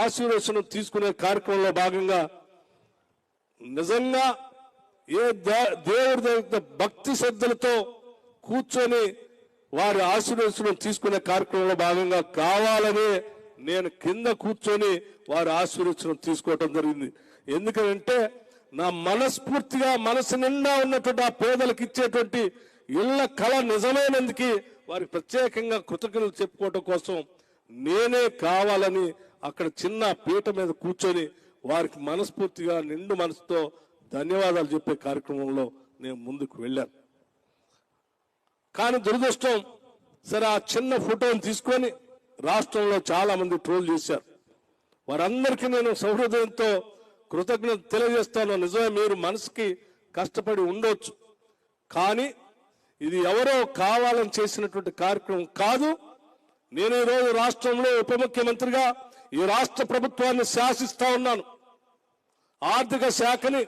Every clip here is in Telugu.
ఆశీర్వచనం తీసుకునే కార్యక్రమంలో భాగంగా నిజంగా ఏ దేవుడి దగ్గర భక్తి శ్రద్ధలతో కూర్చొని వారి ఆశీర్వచనం తీసుకునే కార్యక్రమంలో భాగంగా కావాలని నేను కింద కూర్చొని వారి ఆశీర్వచనం తీసుకోవటం జరిగింది. ఎందుకంటే నా మనస్ఫూర్తిగా మనసు నిండా ఉన్నటువంటి ఆ పేదలకు ఇచ్చేటువంటి ఇళ్ల కళ నిజమైనందుకు వారికి ప్రత్యేకంగా కృతజ్ఞతలు చెప్పుకోవటం కోసం నేనే కావాలని అక్కడ చిన్న పీట మీద కూర్చొని వారికి మనస్ఫూర్తిగా నిండు మనసుతో ధన్యవాదాలు చెప్పే కార్యక్రమంలో నేను ముందుకు వెళ్ళాను. కానీ దురదృష్టం, సరే ఆ చిన్న ఫోటోని తీసుకొని రాష్ట్రంలో చాలా మంది ట్రోల్ చేశారు. వారందరికీ నేను సౌహృదయంతో కృతజ్ఞత తెలియజేస్తాను. నిజమే, మీరు మనసుకి కష్టపడి ఉండొచ్చు, కానీ ఇది ఎవరో కావాలని చేసినటువంటి కార్యక్రమం కాదు. నేను ఈరోజు రాష్ట్రంలో ఉప ముఖ్యమంత్రిగా ఈ రాష్ట్ర ప్రభుత్వాన్ని శాసిస్తా ఉన్నాను. ఆర్థిక శాఖని,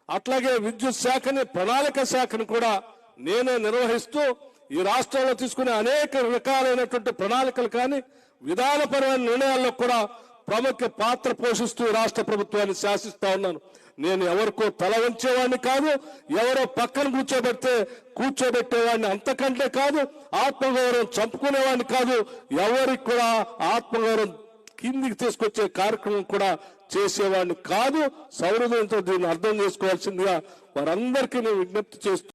అట్లాగే విద్యుత్ శాఖని, ప్రణాళిక శాఖని కూడా నేనే నిర్వహిస్తూ ఈ రాష్ట్రంలో తీసుకునే అనేక రకాలైనటువంటి ప్రణాళికలు కానీ విధానపరమైన నిర్ణయాల్లో కూడా ప్రముఖ పాత్ర పోషిస్తూ రాష్ట్ర ప్రభుత్వాన్ని శాసిస్తా ఉన్నాను. నేను ఎవరికో తల వంచేవాడిని కాదు, ఎవరో పక్కన కూర్చోబెట్టేవాడిని అంతకంటే కాదు, ఆత్మగౌరవం చంపుకునేవాడిని కాదు, ఎవరికి కూడా ఆత్మగౌరవం కిందికి తీసుకొచ్చే కార్యక్రమం కూడా చేసేవాడిని కాదు. సౌహృదయంతో దీన్ని అర్థం చేసుకోవాల్సిందిగా వారందరికీ నేను విజ్ఞప్తి చేస్తూ